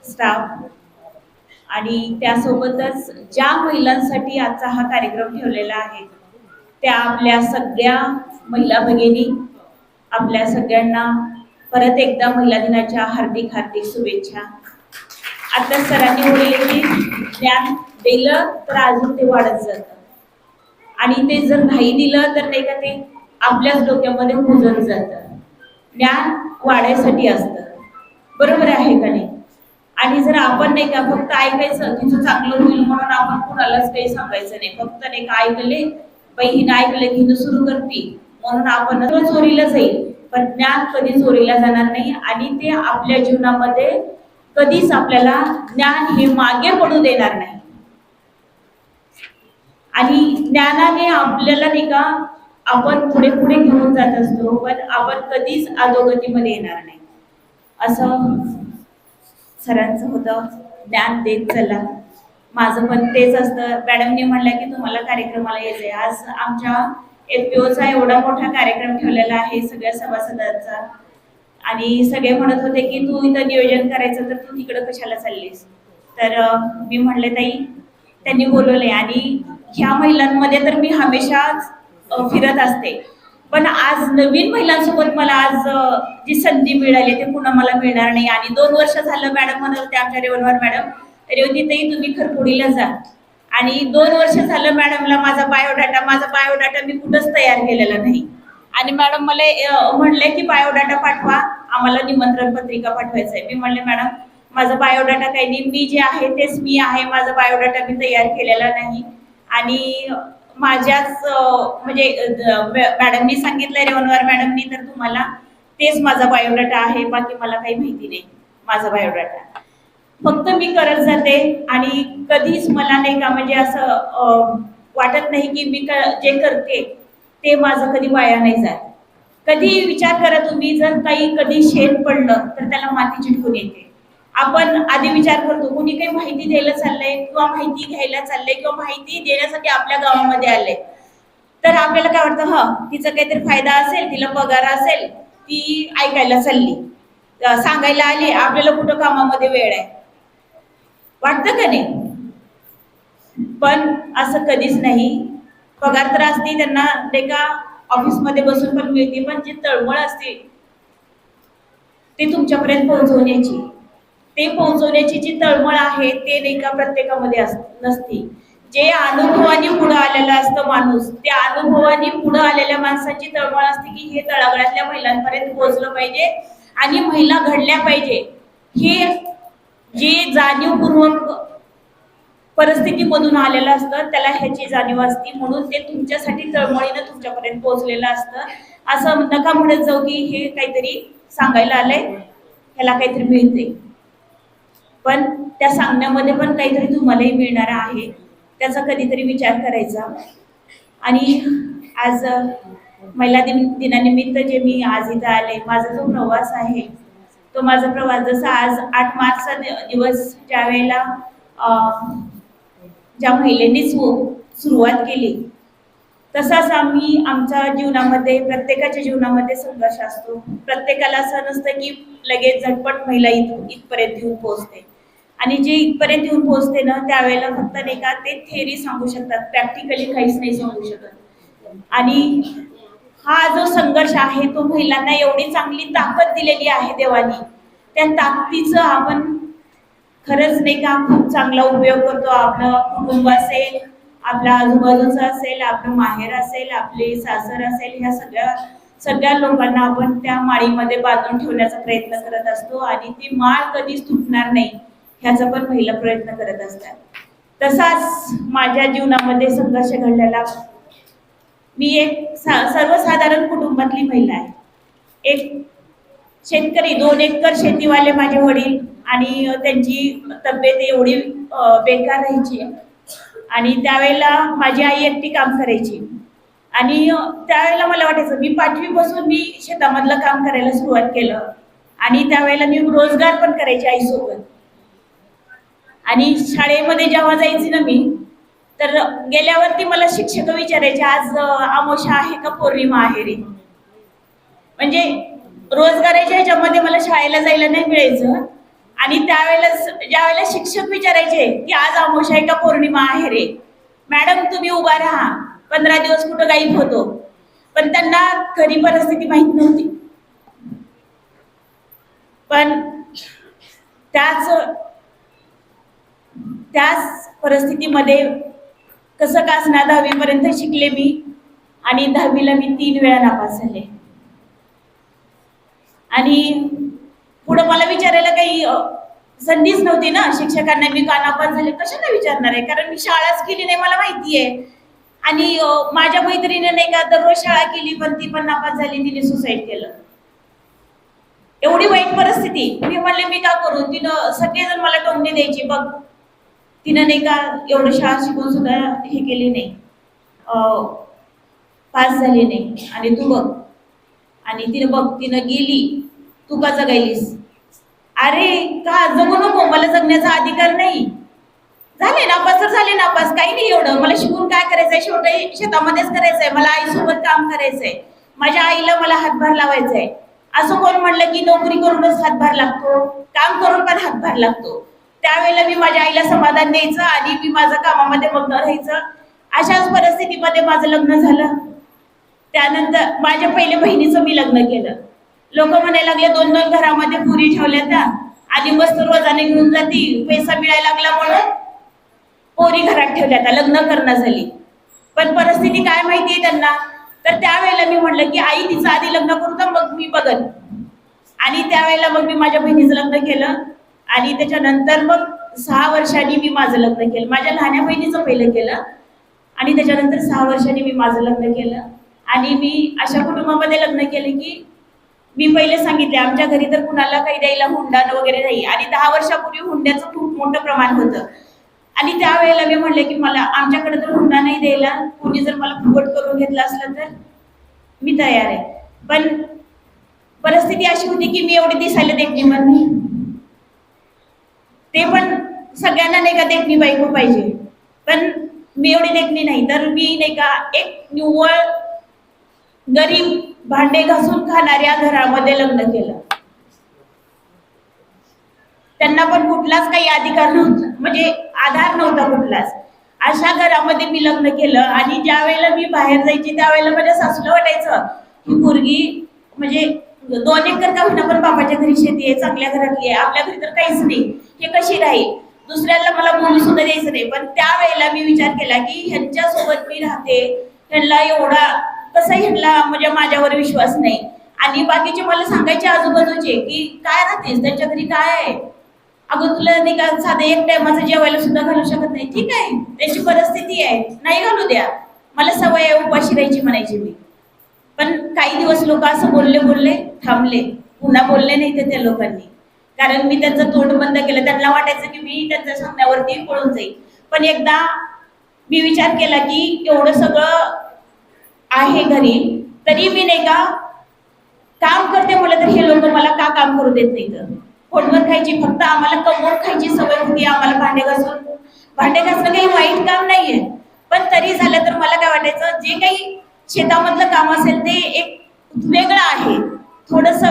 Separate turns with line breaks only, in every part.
Staff आणि त्यासोबतच ज्या महिलांसाठी आजचा हा कार्यक्रम ठेवलेला आहे त्या आपल्या सगळ्या महिला भगिनी, आपल्या सगळ्यांना परत एकदा महिला दिनाच्या हार्दिक हार्दिक शुभेच्छा. आता सरांनी बोलले की ज्ञान दिलं तर अजून ते वाढत जातं आणि ते जर नाही दिलं तर नाही का ते आपल्याच डोक्यामध्ये मुजून जातं. ज्ञान वाढायसाठी असतं, बरोबर आहे का नाही? आणि जर आपण नाही का फक्त ऐकायचं तिचं चांगलं होईल म्हणून आपण कुणालाच काही सांगायचं नाही. फक्त नाही का ऐकले बाई हिनं ऐकलं की हिनं सुरू करते म्हणून आपण चोरीला जाईल, पण ज्ञान कधी चोरीला जाणार नाही आणि ते आपल्या जीवनामध्ये कधीच आपल्याला ज्ञान हे मागे पडू देणार नाही. आणि ज्ञानाने आपल्याला नाही का आपण पुढे पुढे घेऊन जात असतो, पण आपण कधीच अधोगतीमध्ये येणार नाही. असं सरांचं होतं, ज्ञान देत चला. माझं पण तेच असतं. मॅडमने म्हणलं की तुम्हाला कार्यक्रमाला यायचंय. आज आमच्या एफपीओचा एवढा मोठा कार्यक्रम ठेवलेला आहे सगळ्या सभासदांचा आणि सगळे म्हणत होते की तू इथं नियोजन करायचं तर तू तिकडं कशाला चाललीस. तर मी म्हणले ताई त्यांनी बोलवले आणि ह्या महिलांमध्ये तर मी हमेशा फिरत असते, पण आज नवीन महिलांसोबत मला आज जी संधी मिळाली ते पुन्हा मला मिळणार नाही. आणि 2 वर्ष झालं मॅडम म्हणत होते आमच्या रेवणवर मॅडम, रेवतीताई तुम्ही खरपुडीला जा. आणि 2 वर्ष झालं मॅडमला माझा बायोडाटा मी कुठंच तयार केलेला नाही. आणि मॅडम मला म्हणले की बायोडाटा पाठवा, आम्हाला निमंत्रण पत्रिका पाठवायचं आहे. मी म्हणले मॅडम माझा बायोडाटा काही नाही, मी जे आहे तेच मी आहे, माझा बायोडाटा मी तयार केलेला नाही. आणि माझ्याच म्हणजे मॅडमनी सांगितलंय रेवणवर मॅडमनी तर तुम्हाला तेच माझा बायोडाटा आहे, बाकी मला काही माहिती नाही. माझा बायोडाटा फक्त मी करत जाते आणि कधीच मला नाही का म्हणजे असं वाटत नाही की मी जे करते ते माझं कधी वाया नाही जात. कधी विचार करा तुम्ही, जर काही कधी शेण पडलं तर त्याला माती चिटकून येते. आपण आधी विचार करतो कोणी काही माहिती द्यायला चाललंय किंवा माहिती घ्यायला चाललंय किंवा माहिती देण्यासाठी आपल्या गावामध्ये आले तर आपल्याला काय वाटतं, हा तिचा काहीतरी फायदा असेल, तिला पगार असेल, ती ऐकायला चालली, सांगायला आली, आपल्याला कुठं कामामध्ये वेळ आहे, वाटतं का नाही? पण असं कधीच नाही. पगार तर असते त्यांना ते का ऑफिसमध्ये बसून पण मिळते, पण जी तळमळ असते ते तुमच्यापर्यंत पोहोचवण्याची जी तळमळ आहे ते नाही का प्रत्येकामध्ये नसते. जे अनुभवाने पुढे आलेलं असतं माणूस, त्या अनुभवाने पुढे आलेल्या माणसाची तळमळ असते की हे तळागाळातल्या महिलांपर्यंत पोहोचलं पाहिजे आणि महिला घडल्या पाहिजे. हे जे जाणीवपूर्वक परिस्थितीमधून आलेलं असतं त्याला ह्याची जाणीव असते, म्हणून ते तुमच्यासाठी तळमळीनं तुमच्यापर्यंत पोहोचलेलं असतं. असं नका म्हणत जाऊ की हे काहीतरी सांगायला आलंय, ह्याला काहीतरी मिळते, पण त्या सांगण्यामध्ये पण काहीतरी तुम्हालाही मिळणार आहे, त्याचा कधीतरी विचार करायचा. आणि आज महिला दिनानिमित्त जे मी आज इथं आले, माझा जो प्रवास आहे तो माझा प्रवास जसा आज 8 मार्चचा दिवस ज्या वेळेला ज्या महिलेने सुरुवात केली तसाच आम्ही आमच्या जीवनामध्ये प्रत्येकाच्या जीवनामध्ये संघर्ष असतो. प्रत्येकाला असं नसतं की लगेच झटपट महिला इथपर्यंत येऊन पोहोचते. आणि जे इथपर्यंत येऊन पोहोचते ना त्यावेळेला फक्त नाही का ते थेअरी सांगू शकतात, प्रॅक्टिकली काहीच नाही सांगू शकत. आणि हा जो संघर्ष आहे तो महिलांना एवढी चांगली ताकद दिलेली आहे देवानी, त्या ताकदीचं आपण खरंच नाही का खूप चांगला उपयोग करतो. आपलं कुटुंब असेल, आपला आजूबाजूचा असेल, आपलं माहेर असेल, आपले सासर असेल, ह्या सगळ्या लोकांना आपण त्या माळीमध्ये बांधून ठेवण्याचा प्रयत्न करत असतो आणि ती माळ कधीच तुटणार नाही ह्याचा पण महिला प्रयत्न करत असतात. तसाच माझ्या जीवनामध्ये संघर्ष घडलेला, मी एक सर्वसाधारण कुटुंबातली महिला आहे. एक शेतकरी, 2 एकर शेतीवाले माझे वडील, आणि त्यांची तब्येत एवढी बेकार राहायची आणि त्यावेळेला माझी आई एकटी काम करायची. आणि त्यावेळेला मला वाटायचं मी 5वी पासून मी शेतामधलं काम करायला सुरुवात केलं आणि त्यावेळेला मी रोजगार पण करायची आईसोबत. आणि शाळेमध्ये जेव्हा जायची ना मी, तर गेल्यावरती मला शिक्षक विचारायचे आज अमावस्या आहे का पौर्णिमा आहे रे. म्हणजे रोजगाराच्या ह्याच्यामध्ये मला शाळेला जायला नाही मिळायचं, आणि त्यावेळेला ज्या वेळेला शिक्षक विचारायचे की आज अमावस्या आहे का पौर्णिमा आहे रे, मॅडम तुम्ही उभा राहा, 15 दिवस कुठं गायब होतो. पण त्यांना खरी परिस्थिती माहित नव्हती. पण त्याच त्याच परिस्थितीमध्ये कसं का असणार 10वी पर्यंत शिकले मी, आणि 10वीला मी 3 वेळा नापास झाले. आणि पुढं मला विचारायला काही संधीच नव्हती ना. शिक्षकांना मी का नापास झाले कशाला विचारणार आहे, कारण मी शाळाच केली नाही, मला माहिती आहे. आणि माझ्या मैत्रिणीने नाही का दररोज शाळा केली पण ती पण नापास झाली, तिने सुसाईड केलं. एवढी वाईट परिस्थिती. मी म्हणले मी का करू, तिनं सगळेजण मला टोमणे द्यायची, बघ तिनं नाही का एवढं शाळा शिकून सुद्धा हे केली नाही, पास झाली नाही, आणि तू बघ, आणि तिनं बघ तिनं गेली, तू का जगायलीस. अरे का जगू नको, मला जगण्याचा अधिकार नाही. झाले नापास तर झाले नापास, काही नाही एवढं. मला शिकून काय करायचंय, शेवटी शेतामध्येच करायचंय, मला आईसोबत काम करायचंय, माझ्या आईला मला हातभार लावायचाय. असं कोण म्हणलं की नोकरी करूनच हातभार लागतो, काम करून पण हातभार लागतो. त्यावेळेला मी माझ्या आईला समाधान द्यायचं आणि मी माझं कामामध्ये मग्न राहायचं. अशाच परिस्थितीमध्ये माझं लग्न झालं. त्यानंतर माझ्या पहिल्या बहिणीचं मी लग्न केलं. लोक म्हणायला लागले 2-2 घरामध्ये पुरी ठेवल्या त्या आणि मस्त रोजाने घेऊन जाती, पैसा मिळायला लागला म्हणून पोरी घरात ठेवल्या त्या, लग्न करणं झाली. पण परिस्थिती काय माहितीये त्यांना. तर त्यावेळेला मी म्हटलं की आई तिचं आधी लग्न करू तर मग मी बघन. आणि त्यावेळेला मग मी माझ्या बहिणीचं लग्न केलं आणि त्याच्यानंतर मग 6 वर्षांनी मी माझं लग्न केलं. माझ्या लहान्या बहिणीचं पहिलं केलं आणि त्याच्यानंतर 6 वर्षांनी मी माझं लग्न केलं. आणि मी अशा कुटुंबामध्ये लग्न केलं की मी पहिले सांगितले आमच्या घरी तर कुणाला काही द्यायला हुंडा वगैरे नाही. आणि 10 वर्षापूर्वी हुंड्याचं खूप मोठं प्रमाण होतं. आणि त्यावेळेला मी म्हणले की मला आमच्याकडे तर हुंडा नाही द्यायला, कोणी जर मला फुकट करून घेतलं असलं तर मी तयार आहे. पण परिस्थिती अशी होती की मी एवढी दिसायला देखणी पण नाही, ते पण सगळ्यांना नाही का देखणी बायको पाहिजे, पण मी एवढी देखणी नाही. तर मी नाही का एक निव्वळ गरीब भांडे घासून खाणाऱ्या घरामध्ये लग्न केलं. त्यांना पण कुठलाच काही अधिकार नव्हता, म्हणजे आधार नव्हता कुठलाच. अशा घरामध्ये मी लग्न केलं. आणि ज्या वेळेला मी बाहेर जायची त्यावेळेला माझ्या सासूला वाटायचं की पोरगी म्हणजे 2 एकर का होईना पण बापाच्या घरी शेती आहे, चांगल्या घरातली आहे, आपल्या घरी तर काहीच नाही, हे कशी राहील. दुसऱ्याला मला बोलू सुद्धा द्यायचं नाही. पण त्यावेळेला मी विचार केला की ह्यांच्या सोबत मी राहते, ह्यांना एवढा कसं ह्यांना म्हणजे माझ्यावर विश्वास नाही. आणि बाकीचे मला सांगायचे आजूबाजूचे की काय राहतेस त्यांच्या घरी, काय आहे, अगं तुला नाही का साधं एक टायमाचं जेवायला सुद्धा घालू शकत नाही. ठीक आहे त्याची परिस्थिती आहे, नाही घालू द्या, मला सवय आहे उपाशी राहायची म्हणायची मी. पण काही दिवस लोक असं बोलले थांबले, पुन्हा बोलले नाही ते त्या लोकांनी, कारण मी त्यांचं तोंड बंद केलं. त्यांना वाटायचं की मी त्यांच्या सांगण्यावरती पळून जाईल. पण एकदा मी विचार केला की एवढं सगळं आहे घरी तरी मी नाही का काम करते म्हटलं तर हे लोक मला का काम करू देत नाही. तर पोटभर खायची, फक्त आम्हाला कमवून खायची सवय होती. आम्हाला भांडे घासणं काही वाईट काम नाहीये, पण तरी झालं तर मला काय वाटायचं जे काही शेतामधलं काम असेल ते एक वेगळं आहे, थोडस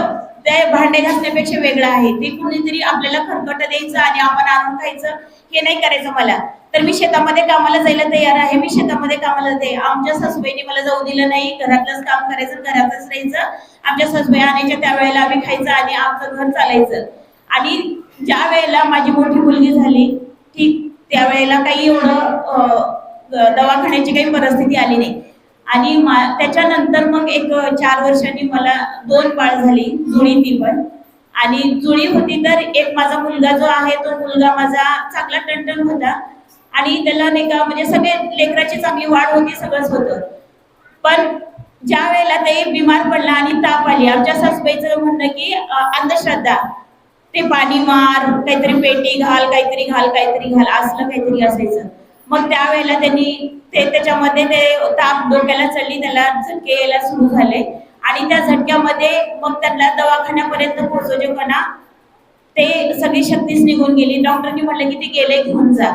ते भांडे घासण्यापेक्षा वेगळं आहे. ते कुणीतरी आपल्याला खरकट द्यायचं आणि आपण आणून खायचं, हे नाही करायचं मला. तर मी शेतामध्ये कामाला जायला तयार आहे. मी शेतामध्ये कामाला जाते. आमच्या सासूबाईंनी मला जाऊ दिलं नाही, घरातलंच काम करायचं, घरातच राहायचं. आमच्या सासूबाई आणायच्या त्यावेळेला आम्ही खायचं आणि आमचं घर चालायचं. आणि ज्या वेळेला माझी मोठी मुलगी झाली ठीक त्यावेळेला काही एवढं दवाखान्याची काही परिस्थिती आली नाही. आणि त्याच्यानंतर मग एक 4 वर्षांनी मला 2 बाळ झाली, जुळी ती पण. आणि जुळी होती तर एक माझा मुलगा जो आहे तो मुलगा माझा चांगला टणटण होता आणि त्याला नाही का म्हणजे सगळे लेकराची चांगली वाढ होती, सगळंच होतं. पण ज्या वेळेला ते बिमार पडला आणि ताप आली, आमच्या सासूबाईचं म्हणणं की अंधश्रद्धा, ते पाणी मार, काहीतरी पेटी घाल, काहीतरी घाल असलं काहीतरी असायचं. मग त्यावेळेला त्यांनी त्याच्यामध्ये ते ताप डोक्याला चढली, त्याला झटके यायला सुरू झाले. आणि त्या झटक्यामध्ये मग त्यांना दवाखान्यापर्यंत पोहोचवजेपणा ते सगळी शक्तीच निघून गेली. डॉक्टरनी म्हटलं की ते गेले घेऊन जा.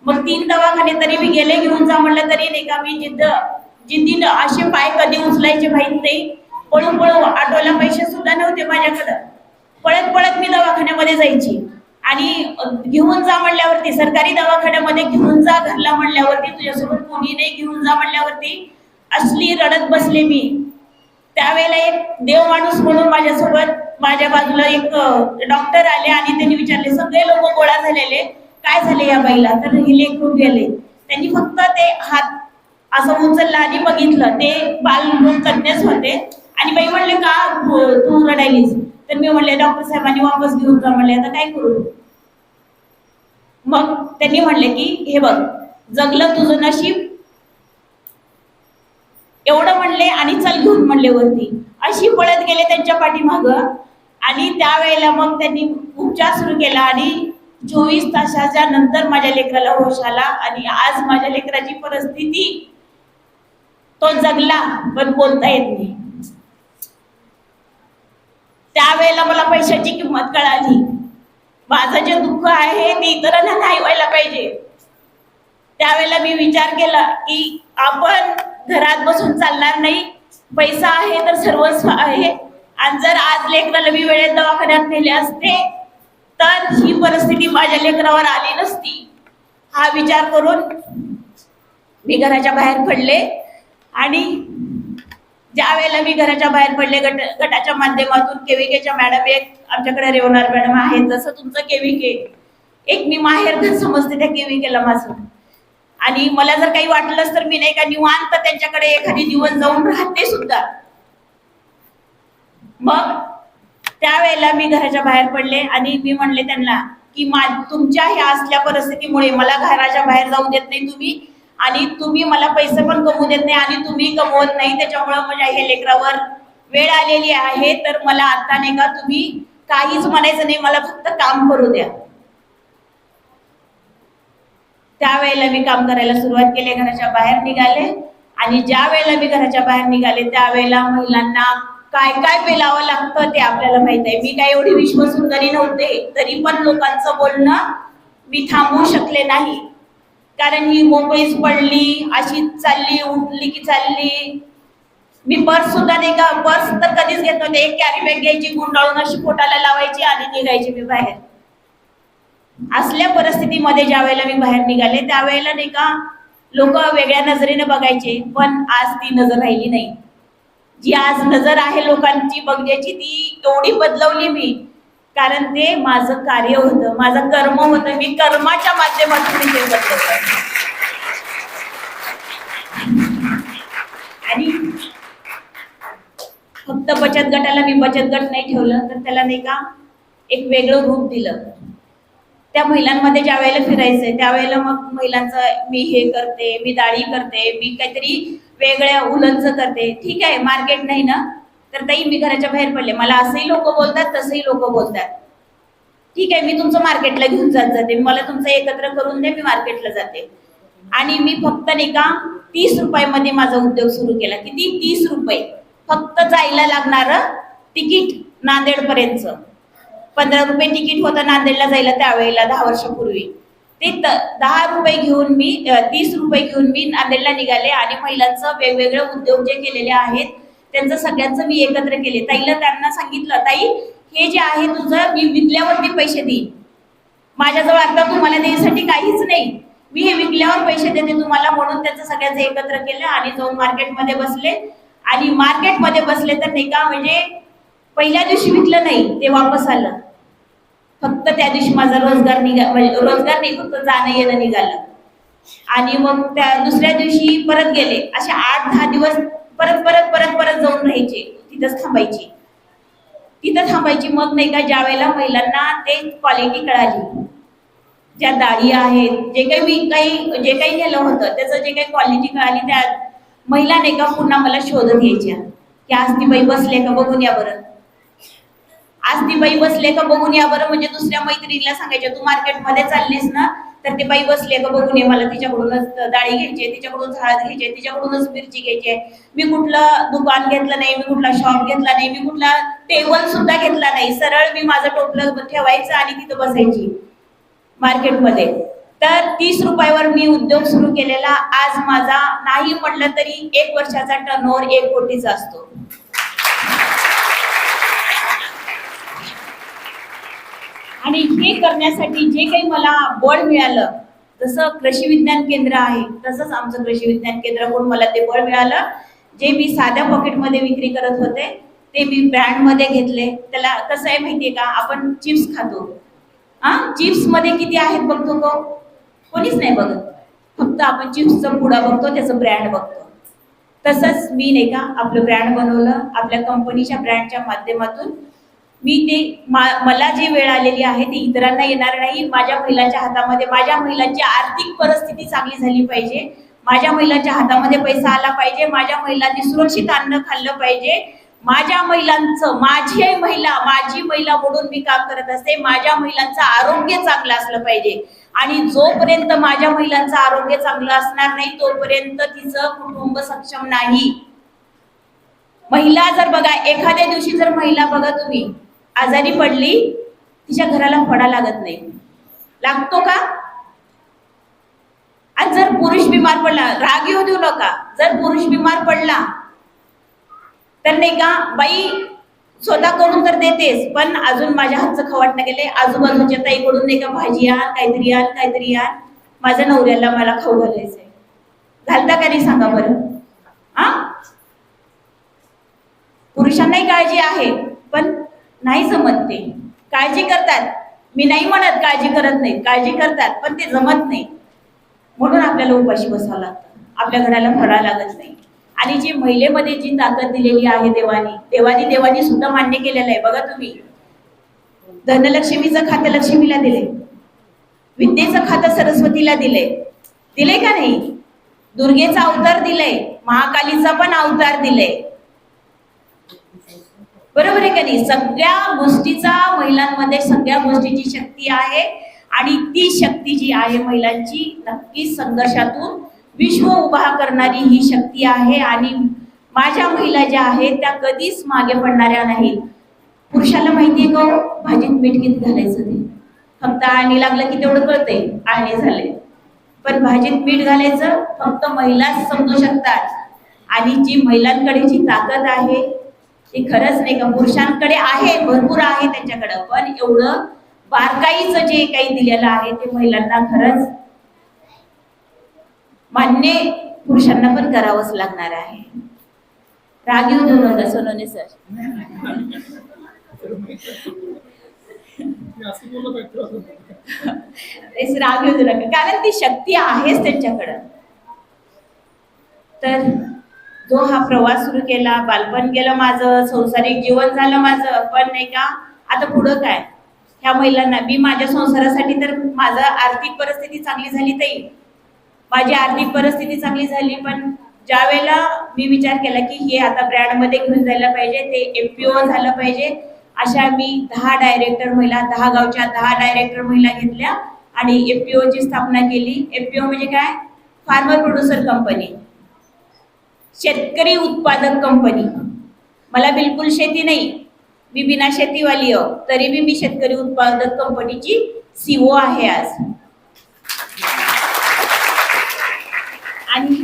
मग 3 दवाखाने तरी मी गेले घेऊन जा म्हटलं तरी नाही का मी जिद्दीनं असे पाय कधी उचलायचे माहित नाही. पळू ऑटोला पैसे सुद्धा नव्हते माझ्याकडं, पळत मी दवाखान्यामध्ये जायची. आणि घेऊन जा म्हणल्यावरती, सरकारी दवाखान्यामध्ये घेऊन जा घरला म्हणल्यावरती, तुझ्यासोबत कोणी नाही घेऊन जा म्हणल्यावरती असली रडत बसले मी. त्यावेळेला एक देव माणूस म्हणून माझ्यासोबत माझ्या बाजूला एक डॉक्टर आले आणि त्यांनी विचारले, सगळे लोक गोळा झालेले, काय झाले या बाईला? तर हे लेकरू गेले. त्यांनी फक्त ते हात असं उचलला आणि बघितलं, ते बालरोग तज्ञच होते. आणि बाई म्हणले, का तू रडायलीस? तर मी म्हणले, डॉक्टर साहेबांनी वापस घेऊन जा म्हणले, आता काय करू? मग त्यांनी म्हणले की हे बघ, जगलं तुझं नशीब एवढं म्हणले आणि चल घेऊन म्हणले वरती. अशी पळत गेले त्यांच्या पाठीमाग. आणि त्यावेळेला मग त्यांनी उपचार सुरू केला आणि 24 तासाच्या नंतर माझ्या लेकराला होश आला. आणि आज माझ्या लेकराची परिस्थिती, तो जगला पण बोलता येत नाही. त्यावेळेला मला पैशाची किंमत कळाली. माझं जे दुःख आहे ते इतरांना नाही व्हायला पाहिजे. त्यावेळेला मी विचार केला की आपण घरात बसून चालणार नाही, पैसा आहे तर सर्वस्व आहे. आणि जर आज लेकराला मी वेळेत दवाखान्यात नेले असते तर ही परिस्थिती माझ्या लेकरावर आली नसती. हा विचार करून मी घराच्या बाहेर पडले. आणि ज्या वेळेला मी घराच्या बाहेर पडले, गटाच्या माध्यमातून केविकेच्या मॅडम, एक आमच्याकडे रेवणार मॅडम आहेत, जसं तुमचं केविके, एक मी माहेर समजते त्या केविकेला माझं. आणि मला जर काही वाटलंच तर मी नाही का निवांत त्यांच्याकडे एखादी दिवस जाऊन राहते सुद्धा. मग त्यावेळेला मी घराच्या बाहेर पडले आणि मी म्हणले त्यांना की तुमच्या ह्या असल्या परिस्थितीमुळे मला घराच्या बाहेर जाऊ देत नाही तुम्ही, आणि तुम्ही मला पैसे पण कमवू देत नाही आणि तुम्ही कमवत नाही. त्याच्यामुळे माझ्या हे लेकरावर वेळ आलेली आहे. तर मला आता नाही का तुम्ही काहीच म्हणायचं नाही, मला फक्त काम करू द्या. त्यावेळेला मी काम करायला सुरुवात केली, घराच्या बाहेर निघाले. आणि ज्या वेळेला मी घराच्या बाहेर निघाले त्यावेळेला महिलांना काय काय पेलावं लागतं ते आपल्याला माहित आहे. मी काय एवढी विश्वसुंदरी नव्हते, तरी पण लोकांचं बोलणं मी थांबवू शकले नाही. कारण ही मोकळीच पडली, अशी चालली, उठली की चालली. मी पर्स सुद्धा नाही का, पर्स तर कधीच घेत नव्हते. एक कॅरी बॅग घ्यायची, गुंडाळून अशी पोटाला लावायची आणि निघायची मी बाहेर. असल्या परिस्थितीमध्ये ज्या वेळेला मी बाहेर निघाले त्यावेळेला नाही का लोक वेगळ्या नजरेने बघायचे, पण आज ती नजर राहिली नाही. जी आज नजर आहे लोकांची बघण्याची ती एवढी बदलवली मी, कारण ते माझं कार्य होतं, माझं कर्म होतं. मी कर्माच्या माध्यमातून मी ते बदलवलं. आणि फक्त बचत गटाला मी बचत गट नाही ठेवलं, तर त्याला नाही का एक वेगळं रूप दिलं. त्या महिलांमध्ये ज्या वेळेला फिरायचंय त्यावेळेला मग महिलांचं मी हे करते, मी दाढी करते, मी काहीतरी वेगळ्या उलनचं करते. ठीक आहे, मार्केट नाही ना, तर ताई मी घराच्या बाहेर पडले, मला असंही लोक बोलतात तसंही लोक बोलतात. ठीक आहे, मी तुमचं मार्केटला घेऊन जाते, मला तुमचं एकत्र करून दे, मी मार्केटला जाते. आणि मी फक्त नाही का 30 रुपयामध्ये माझा उद्योग सुरू केला. किती? 30 रुपये फक्त जायला लागणारं तिकीट नांदेड पर्यंत. 15 रुपये तिकीट होतं नांदेडला जायला त्यावेळेला 10 वर्षापूर्वी. ते 10 रुपये घेऊन मी 30 रुपये घेऊन मी नांदेडला निघाले. आणि महिलांचं वेगवेगळे उद्योग जे केलेले आहेत त्यांचं सगळ्यांचं मी एकत्र केले. ताईला त्यांना सांगितलं, ताई हे जे आहे तुझं मी विकल्यावरती पैसे देईन, माझ्याजवळ आता तुम्हाला द्यायसाठी काहीच नाही, मी हे विकल्यावर पैसे देते तुम्हाला. म्हणून त्यांचं सगळ्यांचं एकत्र केलं आणि जाऊन मार्केटमध्ये बसले. आणि मार्केटमध्ये बसले तर नाही का म्हणजे पहिल्या दिवशी विकलं नाही, ते वापस आलं. फक्त त्या दिवशी माझा रोजगार रोजगार नाही, फक्त जाणं येणं निघालं. आणि मग त्या दुसऱ्या दिवशी परत गेले. असे 8-10 दिवस परत परत परत परत जाऊन राहायचे, तिथंच थांबायची. मग नाही का ज्या वेळेला महिलांना ते क्वालिटी कळाली, ज्या दाढी आहेत, जे काही नेलं होतं त्याचं जे काही क्वालिटी कळाली, त्या महिला नाही का पुन्हा मला शोधत यायच्या की आज ती बाई बसले का बघून या बरं, आज ती बाई बसले का बघून या बरं. म्हणजे दुसऱ्या मैत्रिणीला सांगायच्या, तू मार्केटमध्ये चाललीस ना तर ती बाई बसले का बघून ये, मला तिच्याकडूनच डाळी घ्यायची, तिच्याकडूनच हळद घ्यायची, तिच्याकडूनच मिरची घ्यायची. मी कुठलं दुकान घेतलं नाही, मी कुठला शॉप घेतला नाही, मी कुठला टेबल सुद्धा घेतला नाही. सरळ मी माझं टोपलं ठेवायचं आणि तिथं बसायची मार्केटमध्ये. तर 30 रुपयावर मी उद्योग सुरू केलेला. आज माझा नाही म्हटलं तरी 1 वर्षाचा टर्नओव्हर 1 कोटीचा असतो. .
30
आणि हे करण्यासाठी जे काही मला बळ मिळालं, जसं कृषी विज्ञान केंद्र आहे तसंच आमचं कृषी विज्ञान केंद्राकडून मला ते बळ मिळालं. जे मी साध्या पॉकेटमध्ये विक्री करत होते ते मी ब्रँडमध्ये घेतले. त्याला कसं आहे माहितीये का, आपण चिप्स खातो, हा चिप्स मध्ये किती आहेत बघतो को, कोणीच नाही बघत, फक्त आपण चिप्सचा पुडा बघतो, त्याचं ब्रँड बघतो. तसंच मी नाही का आपलं ब्रँड बनवलं. आपल्या कंपनीच्या ब्रँडच्या माध्यमातून मी ते मला जी वेळ आलेली आहे ती इतरांना येणार नाही. माझ्या महिलांच्या हातामध्ये, माझ्या महिलांची आर्थिक परिस्थिती चांगली झाली पाहिजे, माझ्या महिलांच्या हातामध्ये पैसा आला पाहिजे, माझ्या महिलांनी सुरक्षित अन्न खाल्लं पाहिजे, माझ्या महिलांचं, माझी महिला म्हणून मी काम करत असते, माझ्या महिलांचं आरोग्य चांगलं असलं पाहिजे. आणि जोपर्यंत माझ्या महिलांचं आरोग्य चांगलं असणार नाही तोपर्यंत तिचं कुटुंब सक्षम नाही. महिला जर बघा, एखाद्या दिवशी जर महिला बघा तुम्ही आजारी पडली, तिच्या घराला फडा लागत नाही, लागतो का? आणि जर पुरुष बिमार पडला, राग येऊ देऊ नका, जर पुरुष बिमार पडला तर नाही का बाई स्वतः करून तर देतेस, पण अजून माझ्या हातचं खवाटणं गेले, आजूबाजूच्या ताईकडून नाही का भाजी आण, काहीतरी आण, माझ्या नवऱ्याला मला खाऊ घालायचंय. घालता का नाही सांगा बरं? हा, पुरुषांनाही काळजी आहे पण नाही जमत. ते काळजी करतात, मी नाही म्हणत काळजी करत नाही, काळजी करतात पण ते जमत नाही, म्हणून आपल्याला उपाशी बसावं लागतं, आपल्या घराला फळा लागत नाही. आणि जी महिलेमध्ये जी ताकद दिलेली आहे देवानी सुद्धा मान्य केलेलं आहे. बघा तुम्ही, धनलक्ष्मीचं खातं लक्ष्मीला दिले, विद्येचं खातं सरस्वतीला दिले का नाही? दुर्गेचा अवतार दिलंय, महाकालीचा पण अवतार दिलंय, बरोबर आहे का नाही? सगळ्या गोष्टीचा महिलांमध्ये सगळ्या गोष्टीची शक्ती आहे. आणि ती शक्ती जी आहे महिलांची, नक्कीच संघर्षातून विश्व उभा करणारी ही शक्ती आहे. आणि माझ्या महिला ज्या आहेत त्या कधीच मागे पडणाऱ्या नाहीत. पुरुषाला माहितीये का भाजीत मीठ किती घालायचं, ते फक्त आळणी लागलं की तेवढं कळतंय, आळणी झाले, पण भाजीत मीठ घालायचं फक्त महिलाच समजू शकतात. आणि जी महिलांकडे जी ताकद आहे ते खरंच नाही का पुरुषांकडे आहे, भरपूर आहे त्यांच्याकडं, पण एवढं बारकाईचं जे काही दिलेलं आहे ते महिलांना खरंच मान्य पुरुषांना पण करावंच लागणार आहे. राग येऊ देऊ नका सोनवणे सर. राग येऊ देऊ नका, कारण ती शक्ती आहेच त्यांच्याकडं. तर जो हा प्रवास सुरू केला, बालपण गेलं माझं, संसारिक जीवन झालं माझं, पण नाही का आता पुढं काय? ह्या महिलांना मी माझ्या संसारासाठी, तर माझं आर्थिक परिस्थिती चांगली झाली ताई, माझी आर्थिक परिस्थिती चांगली झाली, पण ज्या वेळेला मी विचार केला की हे आता ब्रँडमध्ये घेऊन जायला पाहिजे, ते FPO झालं पाहिजे, अशा मी 10 डायरेक्टर महिला, 10 गावच्या 10 डायरेक्टर महिला घेतल्या आणि FPO ची स्थापना केली. FPO म्हणजे काय? फार्मर प्रोड्युसर कंपनी, शेतकरी उत्पादक कंपनी. मला बिलकुल शेती नाही, मी बिना शेतीवाली आहे, तरी मी शेतकरी उत्पादक कंपनीची CEO आहे आज. आणि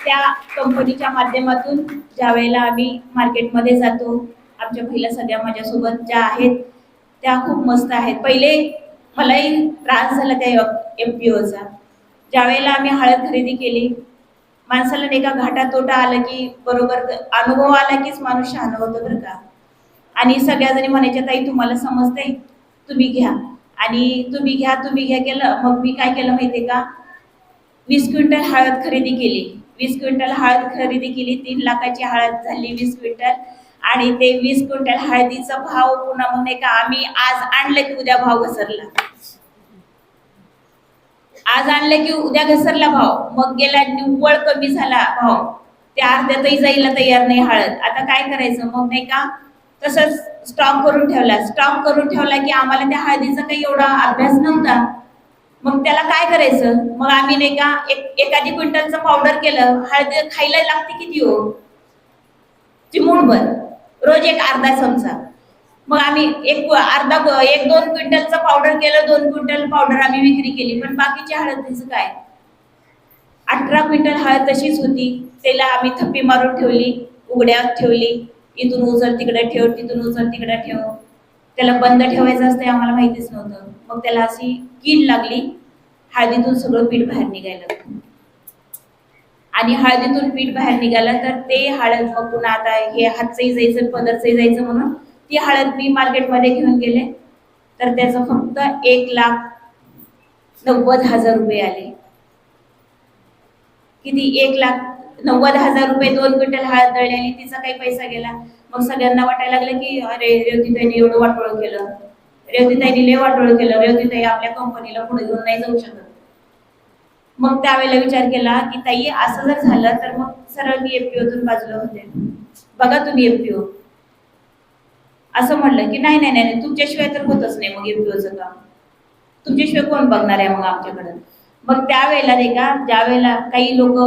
त्या कंपनीच्या माध्यमातून ज्या वेळेला आम्ही मार्केटमध्ये जातो, आमच्या महिला सगळ्या माझ्यासोबत ज्या आहेत त्या खूप मस्त आहेत. पहिले मलाही त्रास झाला त्या FPOचा. ज्या वेळेला आम्ही हळद खरेदी केली, माणसाला नाही का घाटा तोटा आला की बरोबर अनुभव आला कीच माणूस शहाणा होतो बरं का. आणि सगळ्या जणी म्हणायच्या ताई तुम्हाला समजतंय, तुम्ही घ्या, आणि तुम्ही घ्या केलं. मग मी काय केलं माहितीये का, 20 क्विंटल हळद खरेदी केली. 20 क्विंटल हळद खरेदी केली, 3 लाखाची हळद झाली 20 क्विंटल. आणि ते 20 क्विंटल हळदीचा भाव पुन्हा मग नाही का आम्ही आज आणलं की उद्या भाव घसरला, आज आणलं की उद्या घसरला भाव, मग गेला निव्वळ कमी झाला भाव, त्या अर्ध्यातही जायला तयार नाही हळद. आता काय करायचं मग नाही का, तसंच स्टॉक करून ठेवला की आम्हाला त्या हळदीचा काही एवढा अभ्यास नव्हता. मग त्याला काय करायचं, मग आम्ही नाही का एखादी क्विंटलचं पावडर केलं, हळद खायला लागते किती हो, चिमूटभर, रोज एक अर्धा चमचा. मग आम्ही एक 1-2 क्विंटलचं पावडर केलं, 2 क्विंटल पावडर आम्ही विक्री केली. पण बाकीची हळदीचं काय, 18 क्विंटल हळद तशीच होती, त्याला आम्ही थप्पी मारून ठेवली, उघड्यात ठेवली, इथून उचल तिकडे ठेव, तिथून उचल तिकडे ठेव. त्याला बंद ठेवायचं असते आम्हाला माहितीच नव्हतं. मग त्याला अशी कीड लागली, हळदीतून सगळं पीठ बाहेर निघायला लागलं. आणि हळदीतून पीठ बाहेर निघालं तर ते हळद मग पुन्हा आता हे हातचंही जायचं पदरचंही जायचं म्हणून ती हळद मी मार्केटमध्ये घेऊन गेले. तर त्याचं फक्त 1,90,000 रुपये आले. किती? 1,90,000 रुपये 2 क्विंटल हळद दळली, तिचा काही पैसा गेला. मग सगळ्यांना वाटायला लागलं की अरे रेवतीताईने एवढं वाटोळं केलं, रेवतीताईने लय वाटोळं केलं, रेवतीताई आपल्या कंपनीला पुढे घेऊन नाही जाऊ शकत. मग त्यावेळेला विचार केला की ताई असं जर झालं तर मग सरळ मी एफपीओतून बाजूला होते. बघा तुम्ही एफपीओ असं म्हणलं की नाही नाही नाही तुमच्याशिवाय तर होतच नाही मग एफपीओचं काम, तुमच्याशिवाय कोण बघणार आहे मग आमच्याकडं. मग त्यावेळेला नाही का ज्या वेळेला काही लोक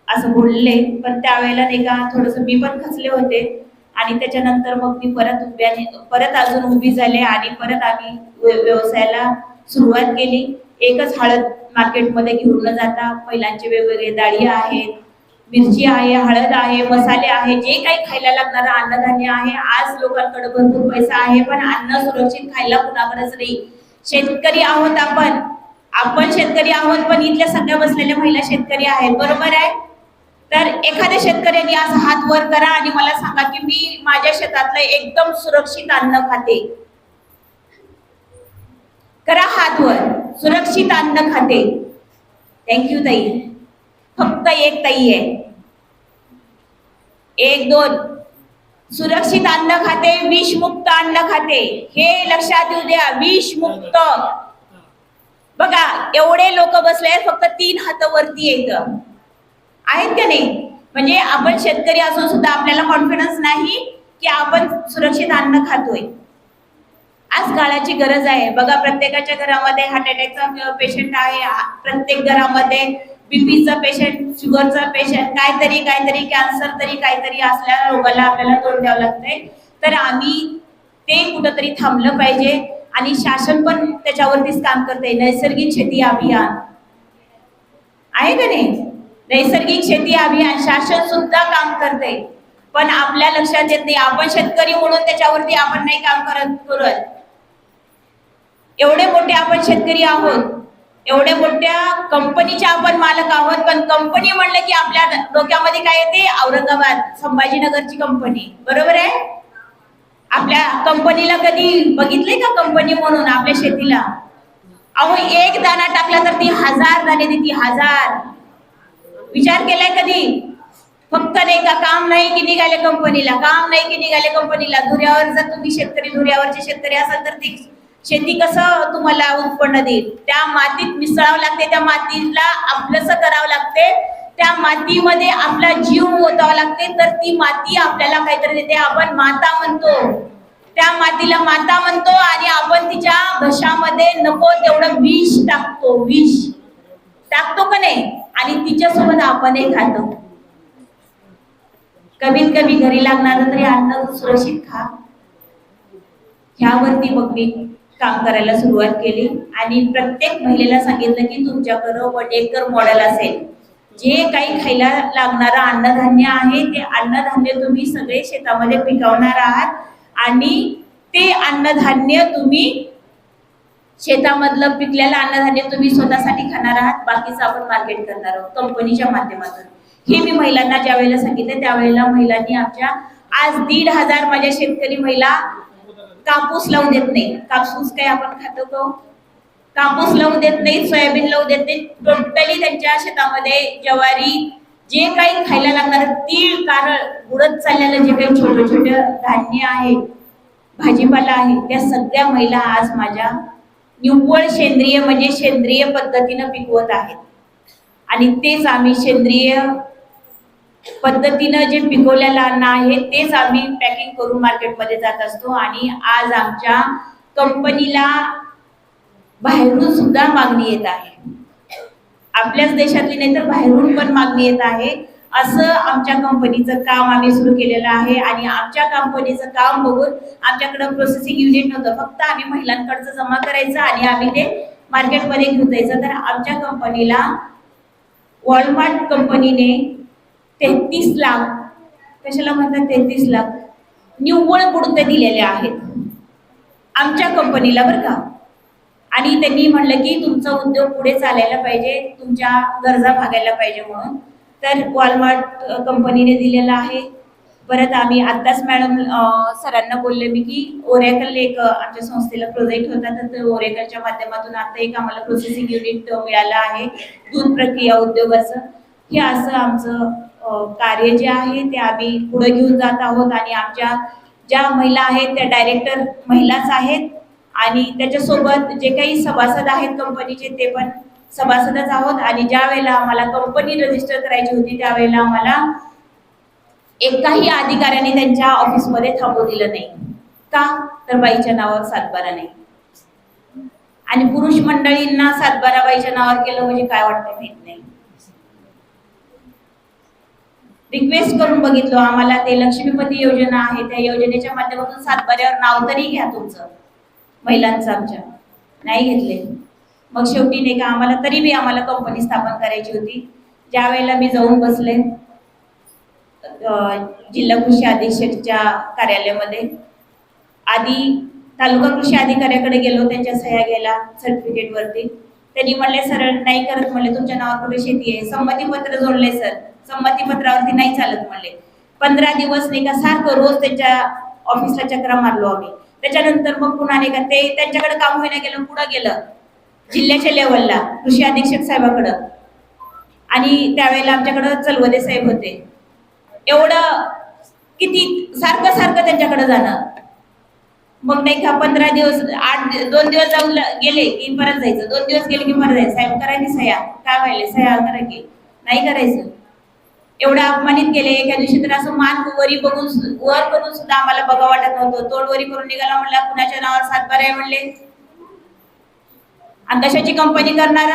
असं बोलले, पण त्यावेळेला नाही का थोडस मी पण खचले होते. आणि त्याच्यानंतर मग मी परत अजून उभी झाले आणि परत आम्ही व्यवसायाला सुरुवात केली. एकच हळद मार्केटमध्ये घेऊन न जाता महिलांचे वेगवेगळे डाळी आहेत, मिरची आहे, हळद आहे, मसाले आहे, जे काही खायला लागणारं अन्नधान्य आहे. आज लोकांकडे भरपूर पैसा आहे पण अन्न सुरक्षित खायला कुणाकडेच नाही. शेतकरी आहोत आपण शेतकरी आहोत, पण इथल्या सगळ्या बसलेल्या महिला शेतकरी आहेत, बरोबर आहे. तर एखाद्या शेतकऱ्यांनी आज हात वर करा आणि मला सांगा की मी माझ्या शेतातलं एकदम सुरक्षित अन्न खाते. करा हात वर, सुरक्षित अन्न खाते. थँक्यू ताई. फक्त एक ताई आहे, 1 2. सुरक्षित अन्न खाते, विषमुक्त अन्न खाते, हे लक्षात येऊ द्या. विषमुक्त. बघा एवढे लोक बसले आहेत, फक्त 3 हात वरती आहेत का नाही. म्हणजे आपण शेतकरी असून सुद्धा आपल्याला कॉन्फिडन्स नाही की आपण सुरक्षित अन्न खातोय. आज काळाची गरज आहे. बघा प्रत्येकाच्या घरामध्ये हार्ट अटॅकचा पेशंट आहे, प्रत्येक घरामध्ये बीपीचा पेशंट, शुगरचा पेशंट, काहीतरी कॅन्सर तरी काहीतरी असल्या रोगाला आपल्याला तोंड द्यावं लागतंय. तर आम्ही ते कुठंतरी थांबलं पाहिजे आणि शासन पण त्याच्यावरतीच काम करते. नैसर्गिक शेती अभियान आहे का नाही, नैसर्गिक शेती अभियान शासन सुद्धा काम करते, पण आपल्या लक्षात येत नाही. आपण शेतकरी म्हणून त्याच्यावरती आपण नाही काम करत. एवढे मोठे आपण शेतकरी आहोत, एवढ्या मोठ्या कंपनीचे आपण मालक आहोत, पण कंपनी म्हणलं की आपल्या डोक्यामध्ये काय येते? औरंगाबाद, संभाजीनगरची कंपनी, बरोबर आहे. आपल्या कंपनीला कधी बघितले का कंपनी म्हणून आपल्या शेतीला? अहो एक दाना टाकला तर ती 1000 दाणे देते, 1000. विचार केलाय कधी? फक्त नाही का काम नाही की निघाले कंपनीला, काम नाही की निघाले कंपनीला. धुऱ्यावर जर तुम्ही शेतकरी, धुऱ्यावरचे शेतकरी असाल तर ती शेती कसं तुम्हाला उत्पन्न देईल? त्या मातीत मिसळावं लागते, त्या मातीला आपलंसं करावं लागते, त्या मातीमध्ये आपला जीव ओतावा लागते, तर ती माती आपल्याला काहीतरी देते. आपण माता म्हणतो, त्या मातीला माता म्हणतो आणि आपण तिच्या घशामध्ये नको तेवढं विष टाकतो, विष टाकतो का नाही? आणि तिच्यासोबत आपणही खातो. कमीत कमी घरी लागणारं तरी अन्न सुरक्षित खा. ह्यावरती मग मी काम करायला सुरुवात केली आणि प्रत्येक महिलेला सांगितलं की तुमच्याकडं 1 एकर मॉडेल असेल, जे काही खायला लागणारं अन्नधान्य आहे ते अन्नधान्य तुम्ही सगळे शेतामध्ये पिकवणार आहात आणि ते अन्नधान्य तुम्ही शेतामधलं पिकलेलं अन्नधान्य तुम्ही स्वतःसाठी खाणार आहात, बाकीचं आपण मार्केट करणार आहोत कंपनीच्या माध्यमातून. हे मी महिलांना ज्या वेळेला सांगितलं त्यावेळेला महिलांनी आमच्या आज 1,500 माझ्या शेतकरी महिला कापूस लावून देत नाही. कापूस काय आपण खातो तो? कापूस लावून देत नाही, सोयाबीन लावून देत नाही. टोटली त्यांच्या शेतामध्ये ज्वारी, जे काही खायला लागणार तीळ, कारळ, बुडत चाललेलं जे काही छोटे छोटे धान्य आहे, भाजीपाला आहे, त्या सगळ्या महिला आज माझ्या निव्वळ सेंद्रिय म्हणजे सेंद्रिय पद्धतीनं पिकवत आहेत. आणि तेच आम्ही सेंद्रिय पद्धतीनं जे पिकवलेलं अन्न आहे तेच आम्ही पॅकिंग करून मार्केटमध्ये जात असतो. आणि आज आमच्या कंपनीला बाहेरून सुद्धा मागणी येत आहे, आपल्याच देशातली नाही तर बाहेरून पण मागणी येत आहे. असं आमच्या कंपनीचं काम आम्ही सुरू केलेलं आहे. आणि आमच्या कंपनीचं काम बघून आमच्याकडे प्रोसेसिंग युनिट नव्हतं, फक्त आम्ही महिलांकडचं जमा करायचं आणि आम्ही ते मार्केटमध्ये घेऊन जायचं. तर आमच्या कंपनीला वॉलमार्ट कंपनीने 33 लाख, कशाला म्हणतात 33 लाख निव्वळ पुढते दिलेले आहेत. आमच्या कंपनीला बरं का. आणि त्यांनी म्हणलं की तुमचा उद्योग पुढे चालायला पाहिजे, तुमच्या गरजा भागायला पाहिजे म्हणून. तर वॉलमार्ट कंपनीने दिलेला आहे. परत आम्ही आत्ताच मॅडम सरांना बोलले मी की ओरेकल एक आमच्या संस्थेला प्रोजेक्ट होता, तर ओरेकलच्या माध्यमातून आता एक आम्हाला प्रोसेसिंग युनिट मिळालं आहे दूध प्रक्रिया उद्योगाचं. हे असं आमचं कार्य जे आहे ते आम्ही पुढे घेऊन जात आहोत. आणि आमच्या ज्या महिला आहेत त्या डायरेक्टर महिलाच आहेत. आणि त्याच्यासोबत जे काही सभासद आहेत कंपनीचे ते पण सभासदच आहोत. आणि ज्या वेळेला आम्हाला कंपनी रजिस्टर करायची होती त्यावेळेला आम्हाला एकाही अधिकाऱ्याने त्यांच्या ऑफिसमध्ये थांबू दिलं नाही. का तर बाईच्या नावावर सातबारा नाही. आणि पुरुष मंडळींना सातबारा बाईच्या नावावर केलं म्हणजे काय वाटतं माहित नाही. रिक्वेस्ट करून बघितलो, आम्हाला ते लक्ष्मीपती योजना आहे त्या योजनेच्या माध्यमातून सातबाऱ्यावर नाव तरी घ्या तुमचं महिलांचं. आमच्या नाही घेतले. मग शेवटी नाही का आम्हाला तरी बी आम्हाला कंपनी स्थापन करायची होती. ज्या वेळेला मी जाऊन बसले जिल्हा कृषी अधीक्षकच्या कार्यालयामध्ये, आधी तालुका कृषी अधिकाऱ्याकडे गेलो त्यांच्या सह्या घ्यायला सर्टिफिकेटवरती. त्यांनी म्हणले सर नाही करत म्हणले, तुमच्या नावावर कुठे शेती आहे, संमतीपत्र जोडले सर, संमतीपत्रावरती नाही चालत म्हणले. 15 दिवस नाही का सारखं रोज त्यांच्या ऑफिसला चक्रा मारलो आम्ही. त्याच्यानंतर मग पुन्हा नाही का ते त्यांच्याकडे काम होईना गेलं, पुढं गेलं जिल्ह्याच्या लेवलला कृषी अधीक्षक साहेबाकडं. आणि त्यावेळेला आमच्याकडं चलवदे साहेब होते. एवढं किती सारखं सारखं त्यांच्याकडे जाणं. मग नाही का 15 दिवस 2 दिवस जाऊन गेले की परत जायचं, 2 दिवस गेले की परत जायचं. साहेब करायची सह्या, काय व्हायले सह्या करा की नाही करायचं. एवढं अपमानित केले. एका दिवशी तर असं मान वरी बघून वर करून सुद्धा आम्हाला बघा वाटत नव्हतं. तोंड वरी करून निघाला म्हणला कुणाच्या नावावर सातबारा आहे म्हणले, आणि कशाची कंपनी करणार.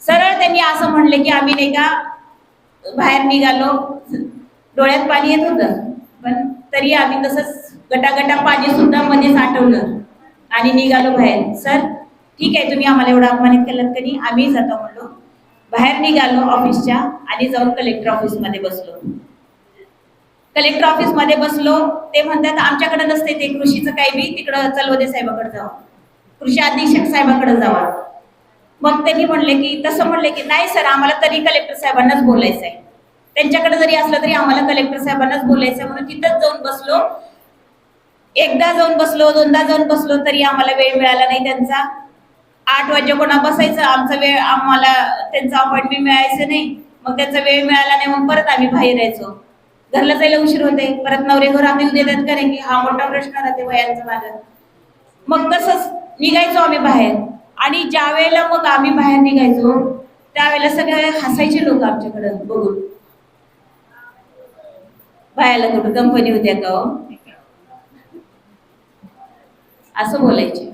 सरळ त्यांनी असं म्हणले की आम्ही नाही का बाहेर निघालो, डोळ्यात पाणी येत होतं पण तरी आम्ही तसंच गटागटा पाणी सुद्धा मध्ये साठवलं आणि निघालो बाहेर. सर ठीक आहे तुम्ही आम्हाला एवढं अपमानित केलं तरी आम्ही जातो म्हणलो. बाहेर निघालो ऑफिसच्या आणि जाऊन कलेक्टर ऑफिसमध्ये बसलो. कलेक्टर ऑफिसमध्ये बसलो. ते म्हणतात आमच्याकडे नसते ते कृषीचं काही बी, तिकडं चलवदे साहेबाकडे जावा, कृषी अधीक्षक साहेबाकडे जावा. मग त्यांनी म्हणले की तसं म्हणले की नाही सर आम्हाला तरी कलेक्टर साहेबांनाच बोलायचं आहे, त्यांच्याकडे जरी असलं तरी आम्हाला कलेक्टर साहेबांनाच बोलायचं आहे. म्हणून तिथंच जाऊन बसलो. एकदा जाऊन बसलो, दोनदा जाऊन बसलो तरी आम्हाला वेळ मिळाला नाही त्यांचा. 8 वाजे कोणा बसायचं, आमचा वेळ आम्हाला त्यांचं अपॉइंटमेंट मिळायचं नाही. मग त्यांचा वेळ मिळाला नाही, मग परत आम्ही बाहेर यायचो. घरला जायला उशीर होते, परत नवरे घरात येऊ देतात का नाही की हा मोठा प्रश्न राहते वयांचा माझा. मग तसंच निघायचो आम्ही बाहेर. आणि ज्या वेळेला मग आम्ही बाहेर निघायचो त्यावेळेला सगळे हसायचे लोक आमच्याकडे बघून. बायाला कुठं कंपनी होत्या का हो, असं बोलायचे.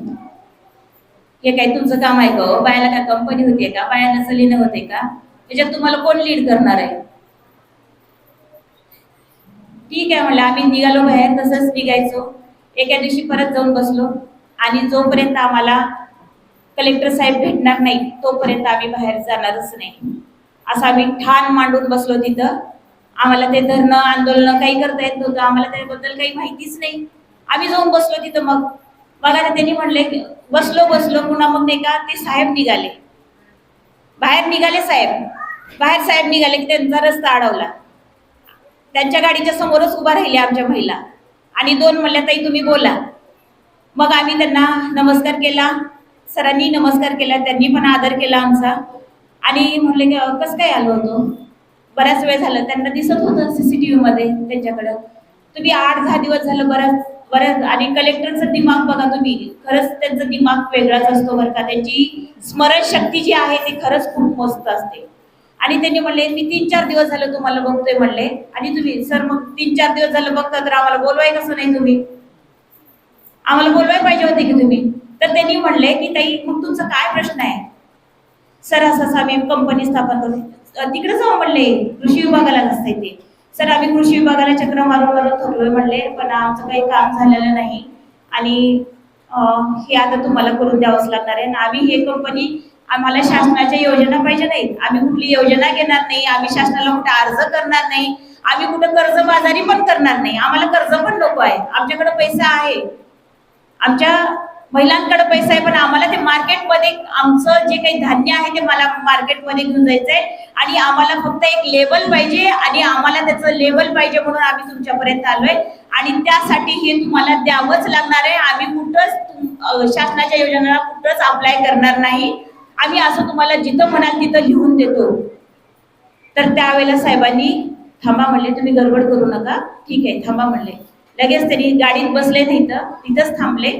हे काय तुमचं काम आहे का हो, बायाला काय कंपनी होते का, बायाला सलीन होते का, त्याच्यात तुम्हाला कोण लीड करणार आहे. ठीक आहे म्हणलं. आम्ही निघालो बाहेर, तसंच निघायचो. एका दिवशी परत जाऊन बसलो आणि जोपर्यंत आम्हाला कलेक्टर साहेब भेटणार नाही तोपर्यंत आम्ही बाहेर जाणारच नाही असं आम्ही ठाण मांडून बसलो तिथं. आम्हाला ते धरणं आंदोलन काही करता येत नव्हतं, आम्हाला त्याबद्दल काही माहितीच नाही. आम्ही जाऊन बसलो तिथं. मग बघा त्यांनी म्हणले बसलो पुन्हा मग नाही का ते साहेब निघाले, बाहेर निघाले साहेब. बाहेर साहेब निघाले की त्यांचा रस्ता अडवला. त्यांच्या गाडीच्या समोरच उभा राहिले आमच्या महिला आणि 2 म्हणल्या ताई तुम्ही बोला. मग आम्ही त्यांना नमस्कार केला, सरांनी नमस्कार केला, त्यांनी पण आदर केला आमचा. आणि म्हणले की कसं काय आलो होतो, बराच वेळ झालं. त्यांना दिसत होतं CCTV मध्ये त्यांच्याकडं. तुम्ही 8-10 दिवस झालं बऱ्याच. आणि कलेक्टरचं दिमाग बघा तुम्ही, खरंच त्यांचं दिमाग वेगळाच असतो बरं का. त्यांची स्मरणशक्ती जी आहे ती खरंच खूप मस्त असते. आणि त्यांनी म्हणले मी 3-4 दिवस झालं तुम्हाला बघतोय म्हणले. आणि तुम्ही सर मग 3-4 दिवस झालं बघता तर आम्हाला बोलवाय कसं नाही, तुम्ही आम्हाला बोलवाय पाहिजे होते की तुम्ही. तर त्यांनी म्हणले की ताई मग तुमचा काय प्रश्न आहे. सर असं आम्ही कंपनी स्थापन करू, तिकडे जाऊ म्हणले, कृषी विभागाला नसते ते. सर आम्ही कृषी विभागाला चक्र मारून थकलोय म्हणले, पण आमचं काही काम झालेलं नाही आणि हे आता तुम्हाला करून द्यावंच लागणार आहे. आम्ही हे कंपनी आम्हाला शासनाच्या योजना पाहिजे नाहीत, आम्ही कुठली योजना घेणार नाही, आम्ही शासनाला कुठे अर्ज करणार नाही, आम्ही कुठं कर्जबाजारी पण करणार नाही, आम्हाला कर्ज पण नको आहे, आमच्याकडे पैसा आहे, आमच्या महिलांकडे पैसा आहे, पण आम्हाला ते मार्केटमध्ये आमचं जे काही धान्य आहे ते मला मार्केटमध्ये घेऊन जायचंय आणि आम्हाला फक्त एक लेबल पाहिजे आणि आम्हाला त्याचं लेबल पाहिजे म्हणून आम्ही तुमच्यापर्यंत आलोय आणि त्यासाठी हे तुम्हाला द्यावंच लागणार आहे. आम्ही कुठंच शासनाच्या योजनांना कुठंच अप्लाय करणार नाही. आम्ही असं तुम्हाला जिथं म्हणाल तिथं लिहून देतो. तर त्यावेळेला साहेबांनी थांबा म्हणले, तुम्ही गडबड करू नका, ठीक आहे थांबा म्हणले. लगेच त्यांनी गाडीत बसले, तिथंच थांबले.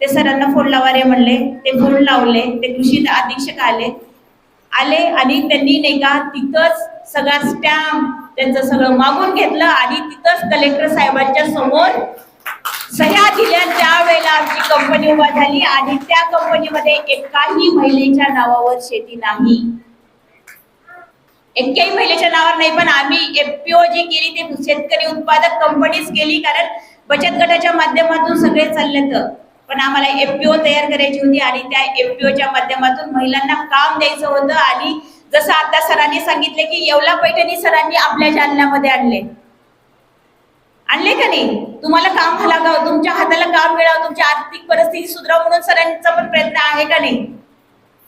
ते सरांना फोन लावा रे म्हणले, ते फोन लावले. ते कृषी अधीक्षक आले आणि त्यांनी नाही का तिथंच सगळा स्टॅम्प त्यांचं सगळं मागून घेतलं आणि तिथंच कलेक्टर साहेबांच्या समोर सह्या दिल्या. त्यावेळेला आमची कंपनी उभा झाली आणि त्या कंपनीमध्ये एकाही महिलेच्या नावावर शेती नाही, एकाही महिलेच्या नावावर नाही. पण आम्ही एफपीओ जी केली ते शेतकरी उत्पादक कंपनीच केली, कारण बचत गटाच्या माध्यमातून सगळे चालले. तर पण आम्हाला एफपीओ तयार करायची होती आणि त्या एफपीओच्या माध्यमातून महिलांना काम द्यायचं होतं. आणि जसं आता सरांनी सांगितले की येवला पैठणी सरांनी आपल्या जालन्यामध्ये आणले का नाही? तुम्हाला काम लागावं, तुमच्या हाताला काम मिळावं, तुमची आर्थिक परिस्थिती सुधारावं म्हणून सरांचा पण प्रयत्न आहे का नाही?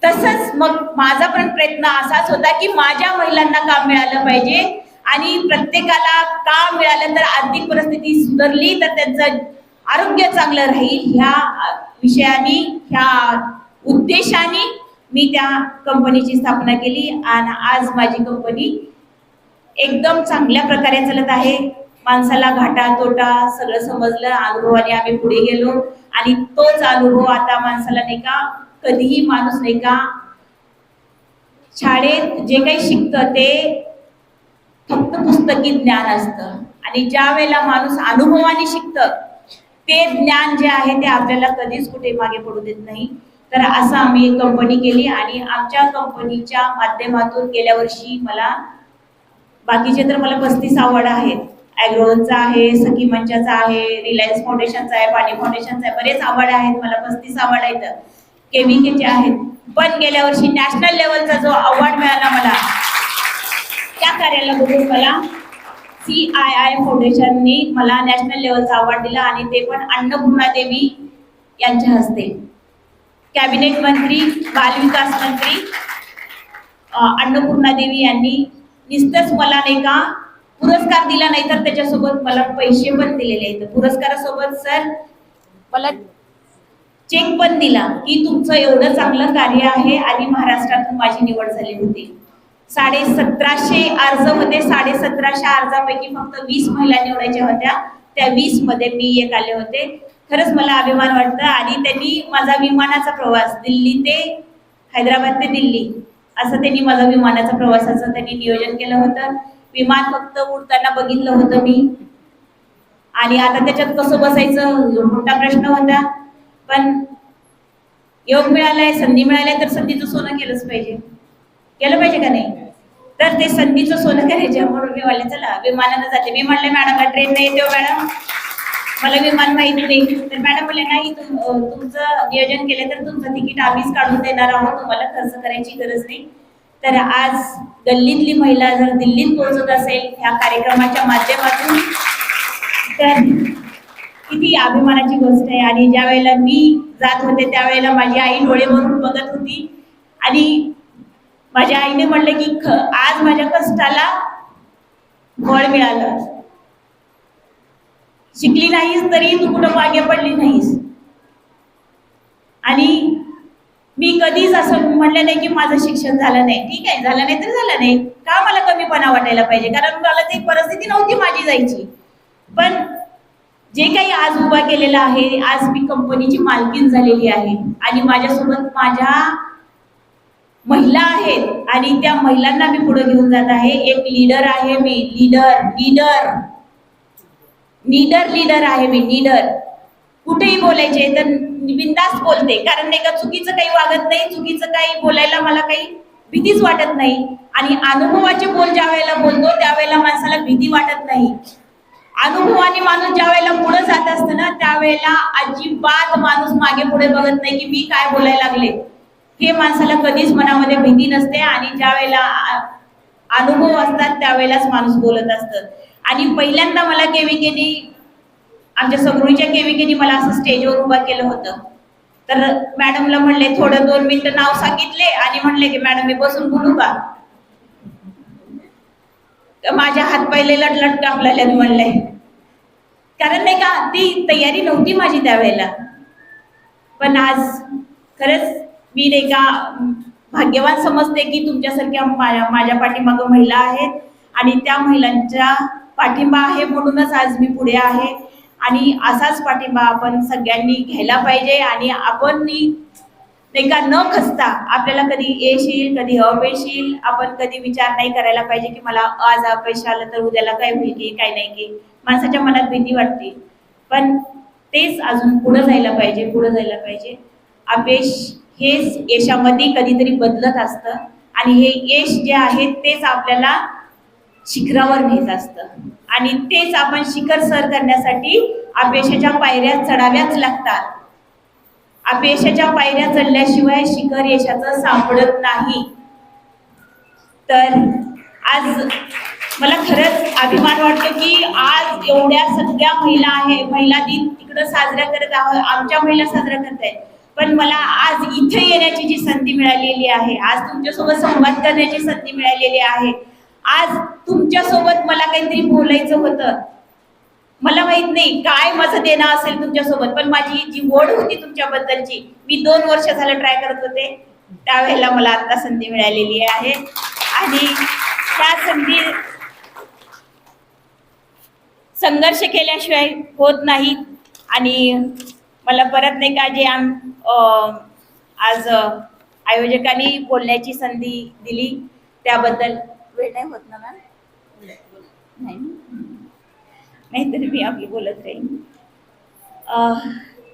तसंच मग माझा पण प्रयत्न असाच होता की माझ्या महिलांना काम मिळालं पाहिजे आणि प्रत्येकाला काम मिळालं तर आर्थिक परिस्थिती सुधारली तर त्यांचं आरोग्य चांगलं राहील. ह्या विषयाने, ह्या उद्देशाने मी त्या कंपनीची स्थापना केली आणि आज माझी कंपनी एकदम चांगल्या प्रकारे चालत आहे. माणसाला घाटा तोटा सगळं समजलं, अनुभवाने आम्ही पुढे गेलो आणि तोच अनुभव आता माणसाला नाही का, कधीही माणूस नाही का शाळेत जे काही शिकतं ते फक्त पुस्तकी ज्ञान असतं आणि ज्या वेळेला माणूस अनुभवाने शिकतं ते ज्ञान जे आहे ते आपल्याला कधीच कुठे मागे पडू देत नाही. तर असं आम्ही एक कंपनी केली आणि आमच्या कंपनीच्या माध्यमातून गेल्या वर्षी मला बाकीचे तर मला 35 अवॉर्ड आहेत. ॲग्रोचा आहे, सखी मंचाचा आहे, रिलायन्स फाउंडेशनचा आहे, पाणी फाउंडेशनचा आहे, बरेच अवॉर्ड आहेत मला. 35 अवॉर्ड आहेत, केव्हीकेचे आहेत. पण गेल्या वर्षी नॅशनल लेवलचा जो अवॉर्ड मिळाला मला, त्या कार्याला बघून मला CII फाउंडेशननी मला नॅशनल लेवलचा अवॉर्ड दिला आणि ते पण अन्नपूर्णा देवी यांच्या हस्ते. कॅबिनेट मंत्री, बालविकास मंत्री अन्नपूर्णा देवी यांनी नुसतंच मला नाही का पुरस्कार दिला, नाही तर त्याच्यासोबत मला पैसे पण दिलेले आहेत. पुरस्कारासोबत सर मला चेक पण दिला की तुमचं एवढं चांगलं कार्य आहे आणि महाराष्ट्रातून माझी निवड झाली होती. 1750 अर्ज होते. 1750 अर्जापैकी फक्त 20 महिला निवडायच्या होत्या. त्या 20 मध्ये मी एक आले होते. खरंच मला अभिमान वाटतं. आणि त्यांनी माझा विमानाचा प्रवास दिल्ली ते हैदराबाद ते दिल्ली असं त्यांनी माझा विमानाचा प्रवासाचं त्यांनी नियोजन केलं होतं. विमान फक्त उडताना बघितलं होतं मी आणि आता त्याच्यात कसं बसायचं मोठा प्रश्न होता. पण योग मिळालाय, संधी मिळालाय तर संधीचं सोनं केलं पाहिजे का नाही? तर ते संधीचं सोनं करायचे म्हणून मी म्हणले चला विमानानं जाते. मी म्हणले मॅडम ट्रेन नाही येते मॅडम, मला विमान माहिती नाही. तर मॅडम म्हणले नाही, तुमचं नियोजन केलं तर तुमचं तिकीट आम्हीच काढून देणार आहोत, तुम्हाला खर्च करायची गरज नाही. तर आज गल्लीतली महिला जर दिल्लीत पोहोचत असेल ह्या कार्यक्रमाच्या माध्यमातून तर किती अभिमानाची गोष्ट आहे. आणि ज्या वेळेला मी जात होते त्यावेळेला माझी आई डोळे भरून बघत होती आणि माझ्या आईने म्हणले की आज माझ्या कष्टाला फळ मिळालं. शिकली नाहीस तरी तू कुठं मागे पडली नाहीस. आणि मी कधीच असं म्हणलं नाही की माझं शिक्षण झालं नाही. ठीक आहे, झालं नाही तर झालं नाही, का मला कमीपणा वाटायला पाहिजे? कारण मला ती परिस्थिती नव्हती माझी जायची. पण जे काही आज उभा केलेलं आहे, आज मी कंपनीची मालकीण झालेली आहे आणि माझ्यासोबत माझ्या महिला आहेत आणि त्या महिलांना मी पुढे घेऊन जात आहे. एक लीडर आहे मी, लीडर आहे मी. लीडर कुठेही बोलायचे तर बिनधास्त बोलते, कारण नाही का चुकीचं काही वागत नाही, चुकीचं काही बोलायला मला काही भीतीच वाटत नाही. आणि अनुभवाचे बोल ज्या वेळेला बोलतो त्यावेळेला माणसाला भीती वाटत नाही. अनुभवाने माणूस ज्या वेळेला पुढे जात असतं ना त्यावेळेला अजिबात माणूस मागे पुढे बघत नाही की मी काय बोलायला लागले. हे माणसाला कधीच मनामध्ये भीती नसते आणि ज्या वेळेला अनुभव असतात त्यावेळेलाच माणूस बोलत असतं. आणि पहिल्यांदा मला केव्हीकेने आमच्या सगळीच्या केविकेनी मला असं स्टेजवर उभा केलं होतं. तर मॅडमला म्हणले, थोडं 2 मिनिटं नाव सांगितले आणि म्हणले की मॅडम मी बसून बोलू का? तर माझ्या हात पायले लटलट कापलेले म्हणले, कारण नाही का ती तयारी नव्हती माझी त्यावेळेला. पण आज खरंच मी नाही का भाग्यवान समजते की तुमच्यासारख्या माझ्या पाठीमागं महिला आहेत आणि त्या महिलांच्या पाठिंबा आहे म्हणूनच आज मी पुढे आहे. आणि असाच पाठिंबा आपण सगळ्यांनी घ्यायला पाहिजे आणि आपण नाही का न खचता आपल्याला कधी यश येईल कधी अपयश येईल, आपण कधी विचार नाही करायला पाहिजे की मला आज अपयश आलं तर उद्याला काय होईल की काय नाही की. माणसाच्या मनात भीती वाटते, पण तेच अजून पुढे जायला पाहिजे, पुढे जायला पाहिजे. अपयश हेच यशामध्ये कधीतरी बदलत असतं आणि हे यश जे आहे तेच आपल्याला शिखरावर नेत असतं आणि तेच आपण शिखर सर करण्यासाठी अपयशाच्या पायऱ्या चढाव्याच लागतात. अपयशाच्या पायऱ्या चढल्याशिवाय शिखर यशाचं सापडत नाही. तर आज मला खरंच अभिमान वाटतो की आज एवढ्या सगळ्या महिला आहे, महिला दिन तिकडं साजरा करत आहोत, आमच्या महिला साजरा करत आहेत, पण मला आज इथे येण्याची जी संधी मिळालेली आहे, आज तुमच्यासोबत संवाद करण्याची संधी मिळालेली आहे, आज तुमच्यासोबत मला काहीतरी बोलायचं होतं. मला माहित नाही काय माझं देणं असेल तुमच्यासोबत, पण माझी जी ओढ होती तुमच्याबद्दलची, मी 2 वर्ष झालं ट्राय करत होते, त्यावेळेला मला आता संधी मिळालेली आहे आणि त्या संधी संघर्ष केल्याशिवाय होत नाही. आणि मला परत नाही का जे आज आयोजकांनी बोलण्याची संधी दिली त्याबद्दल. वेळ नाही होत ना मॅम? नाही तर मी आपली बोलत राहीन.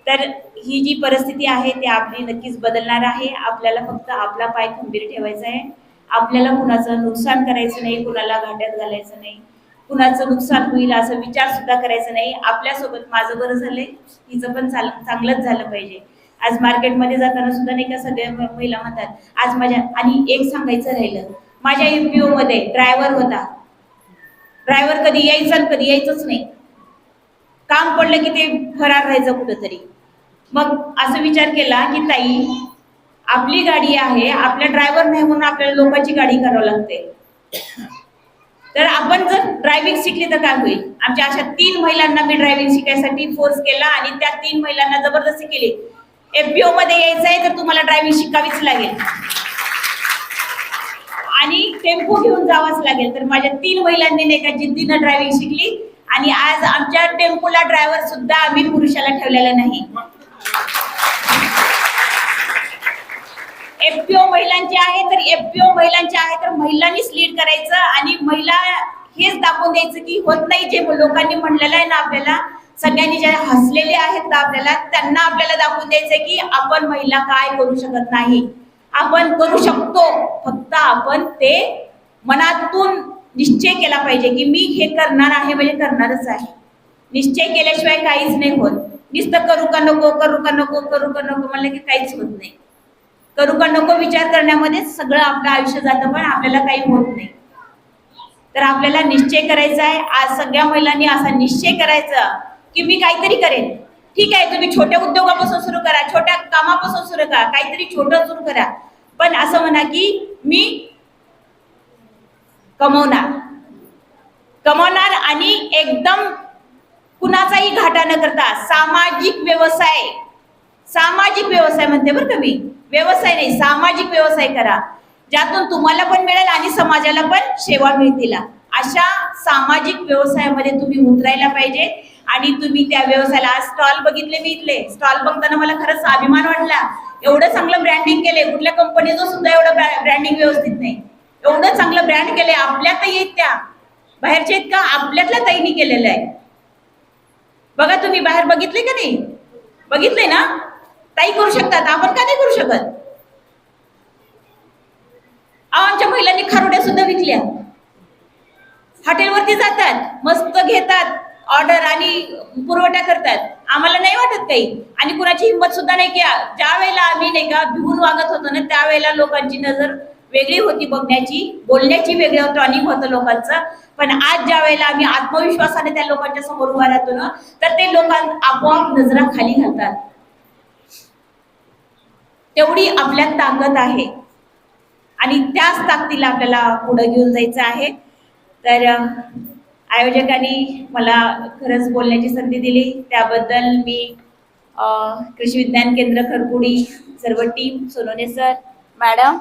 तर ही जी परिस्थिती आहे ती आपली नक्कीच बदलणार आहे. आपल्याला फक्त आपला पाय खंबीर ठेवायचा आहे. आपल्याला कुणाचं नुकसान करायचं नाही, कुणाला घाट्यात घालायचं नाही, कुणाचं नुकसान होईल असं विचार सुद्धा करायचं नाही. आपल्यासोबत माझं बरं झालंय, हिचं पण चांगलंच झालं पाहिजे. आज मार्केटमध्ये जाताना सुद्धा नाही का सगळ्या महिला म्हणतात आज माझ्या, आणि एक सांगायचं राहिलं, माझ्या एफपीओ मध्ये ड्रायव्हर होता, ड्रायव्हर कधी यायचा आणि कधी यायचंच नाही, काम पडलं की ते फरार राहायचं कुठंतरी. मग असं विचार केला की ताई आपली गाडी आहे, आपला ड्रायव्हर नाही म्हणून आपल्याला लोकांची गाडी करावं लागते, तर आपण जर ड्रायव्हिंग शिकली तर काय होईल. आमच्या अशा 3 महिलांना मी ड्रायव्हिंग शिकायसाठी फोर्स केला आणि त्या 3 महिलांना जबरदस्ती केली, एफपीओ मध्ये यायचं आहे तर तुम्हाला ड्रायव्हिंग शिकावीच लागेल आणि टेम्पो घेऊन जावंच लागेल. तर माझ्या 3 महिलांनी नाही का जिद्दीनं ड्रायव्हिंग शिकली आणि आज आमच्या टेम्पोला ड्रायव्हर सुद्धा आम्ही पुरुषाला ठेवलेला नाही. एफपीओ महिलांची आहे तर एफपीओ महिलांची आहे तर महिलांनीच लीड करायचं आणि महिला हेच दाखवून द्यायचं की होत नाही. जे लोकांनी म्हणलेलं आहे ना, आपल्याला सगळ्यांनी जे हसलेले आहेत ना आपल्याला, त्यांना आपल्याला दाखवून द्यायचं की आपण महिला काय करू शकत नाही, आपण करू शकतो. फक्त आपण ते मनातून निश्चय केला पाहिजे की मी हे करणार आहे म्हणजे करणारच आहे. निश्चय केल्याशिवाय काहीच नाही होत. नुसतं करू का नको, करू का नको, करू का नको म्हणलं की काहीच होत नाही. करू का नको विचार करण्यामध्ये सगळं आपलं आयुष्य जातं, पण आपल्याला काही होत नाही. तर आपल्याला निश्चय करायचा आहे. आज सगळ्या महिलांनी असा निश्चय करायचा की मी काहीतरी करेन. ठीक आहे, तुम्ही छोट्या उद्योगापासून सुरू करा, छोट्या कामापासून सुरू करा, काहीतरी छोटं सुरू करा, पण असं म्हणा की मी कमवणार आणि एकदम कुणाचाही घाटा न करता सामाजिक व्यवसाय म्हणते बरं का मी, व्यवसाय नाही सामाजिक व्यवसाय करा, ज्यातून तुम्हाला पण मिळेल आणि समाजाला पण सेवा मिळतील. अशा सामाजिक व्यवसायामध्ये तुम्ही उतरायला पाहिजे आणि तुम्ही त्या व्यवसायाला, आज स्टॉल बघितले मी, इथले स्टॉल बघताना मला खरंच अभिमान वाटला. एवढं चांगलं ब्रँडिंग केले, कुठल्या कंपनीचं सुद्धा एवढं ब्रँडिंग व्यवस्थित नाही, एवढं चांगलं ब्रँड केले. आपल्या ताई आहेत त्या, बाहेरच्या आहेत का, आपल्यातल्या ताईंनी केलेलं आहे. बघा तुम्ही बाहेर बघितले का नाही, बघितले ना, ताई करू शकतात, आपण का नाही करू शकत. आमच्या महिलांनी खारुड्या सुद्धा विकल्या, हॉटेलवरती जातात, मस्त घेतात ऑर्डर आणि पुरवठा करतात. आम्हाला नाही वाटत काही आणि कुणाची हिंमत सुद्धा नाही की ज्या वेळेला आम्ही नाही का भिवून वागत होतो ना, त्यावेळेला लोकांची नजर वेगळी होती बघण्याची, बोलण्याची वेगळं टॉनिक होतं लोकांचं. पण आज ज्या वेळेला आम्ही आत्मविश्वासाने त्या लोकांच्या समोर उभा राहतो ना, तर ते लोक आपोआप नजरा खाली घालतात. तेवढी आपल्यात ताकद आहे आणि त्याच ताकदीला आपल्याला पुढे घेऊन जायचं आहे. तर आयोजकांनी मला खरंच बोलण्याची संधी दिली, त्याबद्दल मी कृषी विज्ञान केंद्र खरपुडी, सर्व टीम, सोनोने सर, मॅडम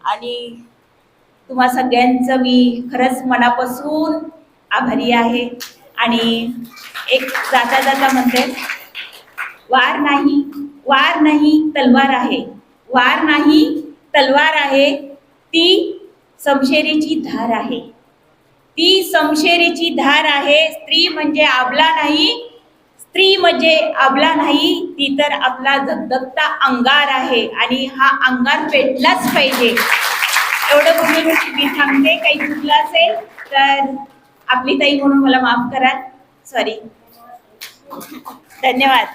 आणि तुम्हा सगळ्यांचं मी खरंच मनापासून आभारी आहे. आणि एक जाता जाता म्हणते, वार नाही तलवार आहे, वार नाही तलवार आहे, ती समशेरीची धार आहे, ती समशेरीची धार आहे. स्त्री म्हणजे आबला नाही, स्त्री म्हणजे आबला नाही, ती तर आपला धगधगता अंगार आहे आणि हा अंगार पेटलाच पाहिजे. एवढं बोलून मी थांबते. काही चुकलं असेल तर आपली ताई म्हणून मला माफ करा. सॉरी. धन्यवाद.